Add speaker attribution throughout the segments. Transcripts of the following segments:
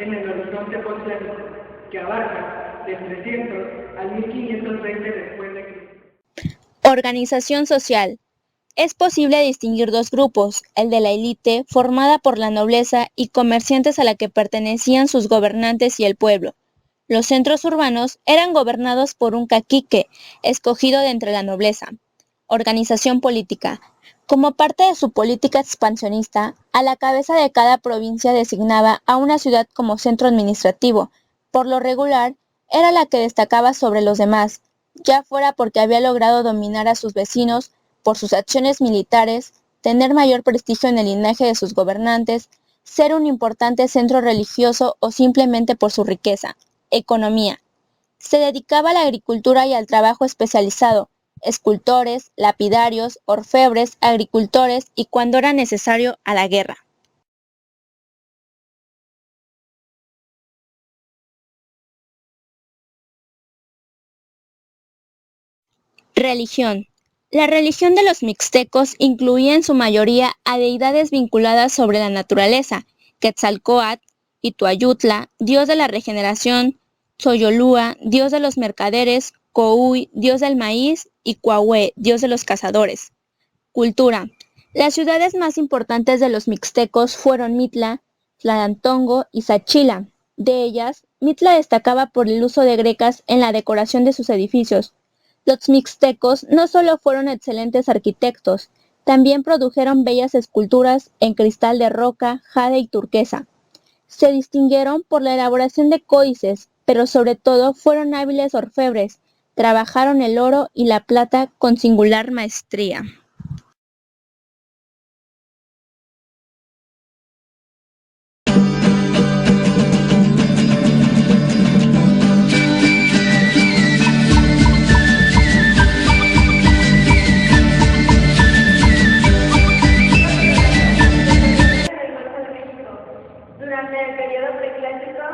Speaker 1: en el horizonte postplánico, que abarca del 300 al 1520 después de Cristo.
Speaker 2: Organización social. Es posible distinguir dos grupos, el de la élite, formada por la nobleza y comerciantes a la que pertenecían sus gobernantes y el pueblo. Los centros urbanos eran gobernados por un cacique, escogido de entre la nobleza. Organización política. Como parte de su política expansionista, a la cabeza de cada provincia designaba a una ciudad como centro administrativo. Por lo regular, era la que destacaba sobre los demás, ya fuera porque había logrado dominar a sus vecinos por sus acciones militares, tener mayor prestigio en el linaje de sus gobernantes, ser un importante centro religioso o simplemente por su riqueza. Economía. Se dedicaba a la agricultura y al trabajo especializado, escultores, lapidarios, orfebres, agricultores y, cuando era necesario, a la guerra. Religión. La religión de los mixtecos incluía en su mayoría a deidades vinculadas sobre la naturaleza: Quetzalcóatl, Ituayutla, dios de la regeneración; Xoyolúa, dios de los mercaderes; Cohuy, dios del maíz; y Cuahue, dios de los cazadores. Cultura. Las ciudades más importantes de los mixtecos fueron Mitla, Tlalantongo y Sachila. De ellas, Mitla destacaba por el uso de grecas en la decoración de sus edificios. Los mixtecos no solo fueron excelentes arquitectos, también produjeron bellas esculturas en cristal de roca, jade y turquesa. Se distinguieron por la elaboración de códices, pero sobre todo fueron hábiles orfebres, trabajaron el oro y la plata con singular maestría.
Speaker 3: Durante el periodo preclásico,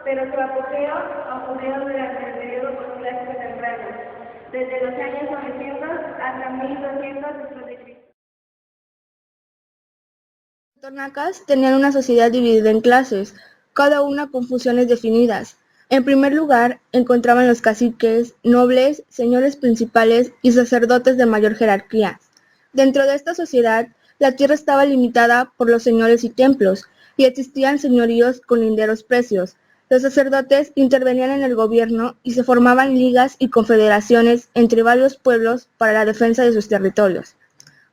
Speaker 3: pero su apogeo ocurrió durante el periodo posclásico temprano, desde los años 900 hasta 1200 después de Cristo.
Speaker 4: Los totonacas tenían una sociedad dividida en clases, cada una con funciones definidas. En primer lugar, encontraban los caciques, nobles, señores principales y sacerdotes de mayor jerarquía. Dentro de esta sociedad, la tierra estaba limitada por los señores y templos, y existían señoríos con linderos precios. Los sacerdotes intervenían en el gobierno y se formaban ligas y confederaciones entre varios pueblos para la defensa de sus territorios.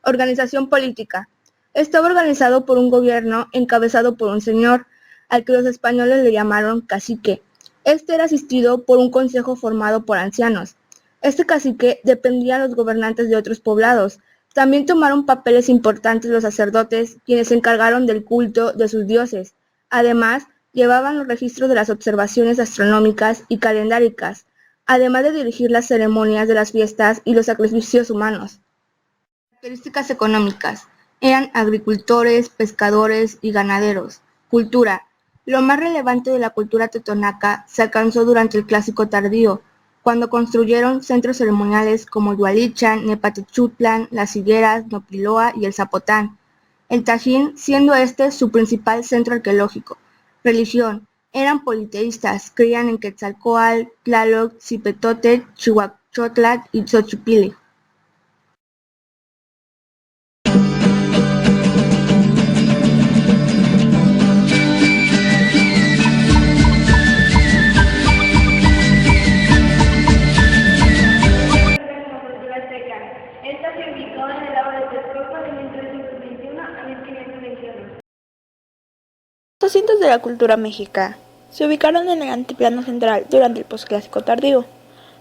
Speaker 4: Organización política. Estaba organizado por un gobierno encabezado por un señor, al que los españoles le llamaron cacique. Este era asistido por un consejo formado por ancianos. Este cacique dependía de los gobernantes de otros poblados. También tomaron papeles importantes los sacerdotes, quienes se encargaron del culto de sus dioses. Además, llevaban los registros de las observaciones astronómicas y calendáricas, además de dirigir las ceremonias de las fiestas y los sacrificios humanos. Características económicas. Eran agricultores, pescadores y ganaderos. Cultura. Lo más relevante de la cultura totonaca se alcanzó durante el Clásico Tardío, cuando construyeron centros ceremoniales como Igualichan, Nepatechutlan, Las Higueras, Nopiloa y el Zapotán. El Tajín siendo este su principal centro arqueológico. Religión. Eran politeístas, creían en Quetzalcóatl, Tlaloc, Zipetotec, Chihuachotlac y Xochipilli.
Speaker 3: Esta se ubicó en el lago de Texcoco de 1321 a 1521.
Speaker 5: Los asientos de la cultura mexica se ubicaron en el altiplano central durante el posclásico tardío.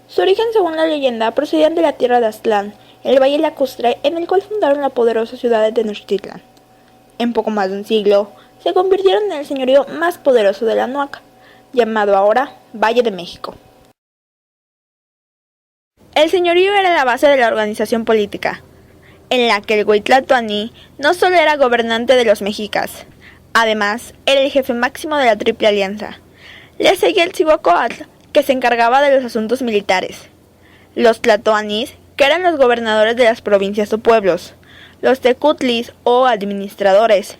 Speaker 5: Su origen, según la leyenda, procedían de la tierra de Aztlán, el valle lacustre en el cual fundaron la poderosa ciudad de Tenochtitlan. En poco más de un siglo, se convirtieron en el señorío más poderoso de la Noaca, llamado ahora Valle de México. El señorío era la base de la organización política, en la que el güey tlatoani no solo era gobernante de los mexicas, además era el jefe máximo de la Triple Alianza. Le seguía el Cihuacóatl, que se encargaba de los asuntos militares, los tlatoanis, que eran los gobernadores de las provincias o pueblos, los tecutlis o administradores,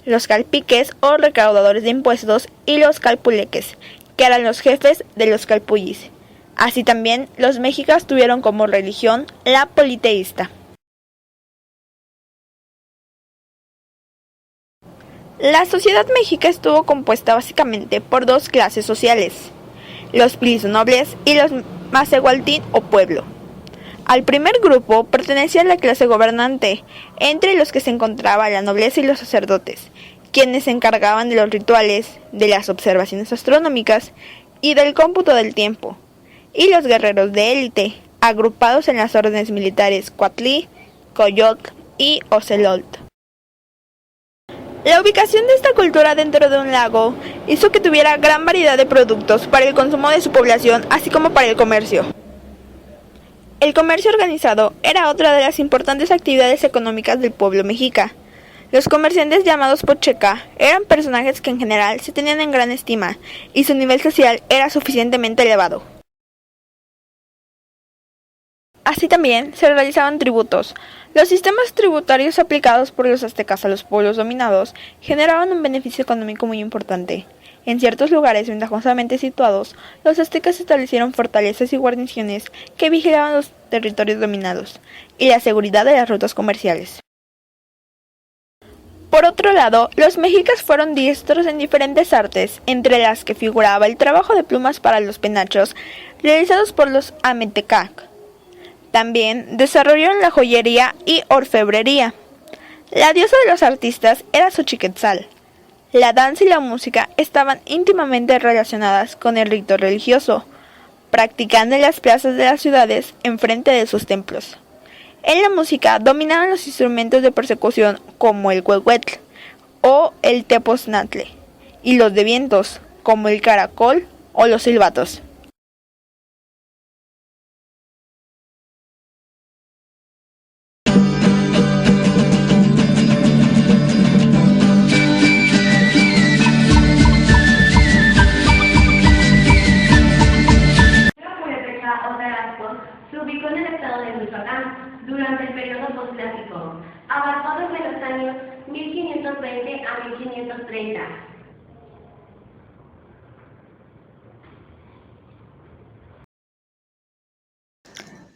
Speaker 5: los calpiques o recaudadores de impuestos y los calpuleques, que eran los jefes de los calpullis. Así también, los mexicas tuvieron como religión la politeísta. La sociedad mexica estuvo compuesta básicamente por dos clases sociales, los nobles y los macehualtín o pueblo. Al primer grupo pertenecía la clase gobernante, entre los que se encontraba la nobleza y los sacerdotes, quienes se encargaban de los rituales, de las observaciones astronómicas y del cómputo del tiempo, y los guerreros de élite, agrupados en las órdenes militares Cuatlí, Coyotl y Ocelolt. La ubicación de esta cultura dentro de un lago hizo que tuviera gran variedad de productos para el consumo de su población, así como para el comercio. El comercio organizado era otra de las importantes actividades económicas del pueblo mexica. Los comerciantes llamados pocheca eran personajes que en general se tenían en gran estima y su nivel social era suficientemente elevado. Así también se realizaban tributos. Los sistemas tributarios aplicados por los aztecas a los pueblos dominados generaban un beneficio económico muy importante. En ciertos lugares ventajosamente situados, los aztecas establecieron fortalezas y guarniciones que vigilaban los territorios dominados y la seguridad de las rutas comerciales. Por otro lado, los mexicas fueron diestros en diferentes artes, entre las que figuraba el trabajo de plumas para los penachos realizados por los ametecac. También desarrollaron la joyería y orfebrería. La diosa de los artistas era Xochiquetzal. La danza y la música estaban íntimamente relacionadas con el rito religioso, practicando en las plazas de las ciudades enfrente de sus templos. En la música dominaban los instrumentos de percusión como el huehuetl o el tepoznatle, y los de vientos como el caracol o los silbatos.
Speaker 3: Se ubicó en el estado de Michoacán durante el periodo posclásico. Abarcó desde los años 1520 a 1530.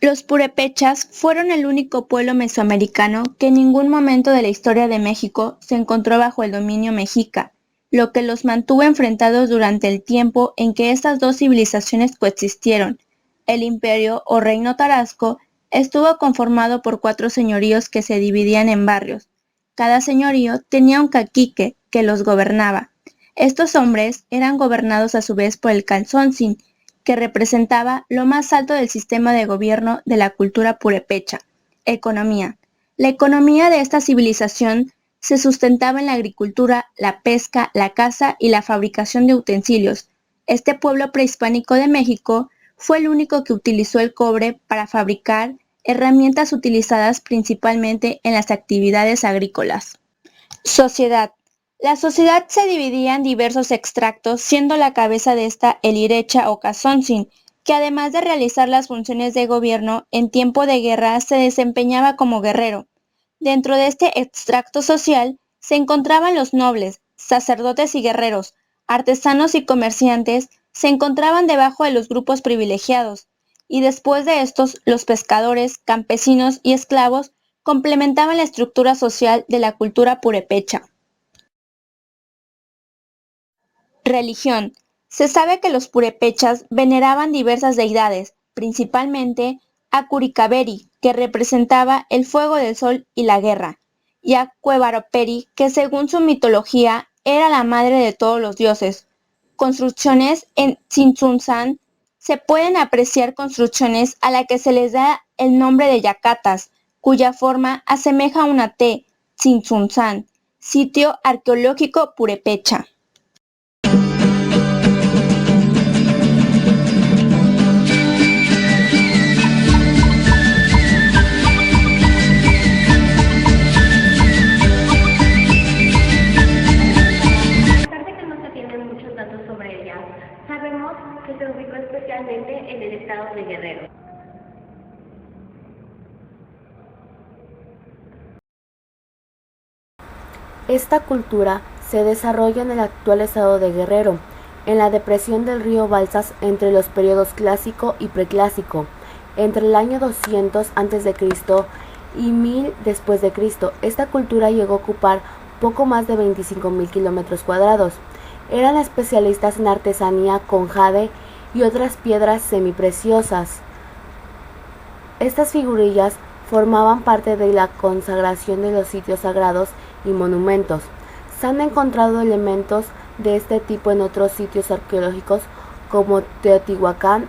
Speaker 2: Los purépechas fueron el único pueblo mesoamericano que en ningún momento de la historia de México se encontró bajo el dominio mexica, lo que los mantuvo enfrentados durante el tiempo en que estas dos civilizaciones coexistieron. El imperio o reino tarasco estuvo conformado por 4 señoríos que se dividían en barrios. Cada señorío tenía un cacique que los gobernaba. Estos hombres eran gobernados a su vez por el calzoncin, que representaba lo más alto del sistema de gobierno de la cultura purépecha. Economía. La economía de esta civilización se sustentaba en la agricultura, la pesca, la caza y la fabricación de utensilios. Este pueblo prehispánico de México fue el único que utilizó el cobre para fabricar herramientas utilizadas principalmente en las actividades agrícolas. Sociedad. La sociedad se dividía en diversos extractos, siendo la cabeza de esta el irecha o calzoncin, que además de realizar las funciones de gobierno, en tiempo de guerra se desempeñaba como guerrero. Dentro de este extracto social se encontraban los nobles, sacerdotes y guerreros, artesanos y comerciantes, se encontraban debajo de los grupos privilegiados, y después de estos, los pescadores, campesinos y esclavos complementaban la estructura social de la cultura purépecha. Religión. Se sabe que los purépechas veneraban diversas deidades, principalmente a Curicaveri, que representaba el fuego del sol y la guerra, y a Cuevaroperi, que según su mitología era la madre de todos los dioses. Construcciones en Tzintzuntzan se pueden apreciar construcciones a la que se les da el nombre de yacatas, cuya forma asemeja a una T, Tzintzuntzan, sitio arqueológico purépecha.
Speaker 3: Sabemos que se ubicó especialmente en el estado de Guerrero.
Speaker 6: Esta cultura se desarrolla en el actual estado de Guerrero, en la depresión del río Balsas entre los periodos clásico y preclásico, entre el año 200 a.C. y 1000 después de Cristo. Esta cultura llegó a ocupar poco más de 25.000 kilómetros cuadrados. Eran especialistas en artesanía con jade y otras piedras semipreciosas. Estas figurillas formaban parte de la consagración de los sitios sagrados y monumentos. Se han encontrado elementos de este tipo en otros sitios arqueológicos como Teotihuacán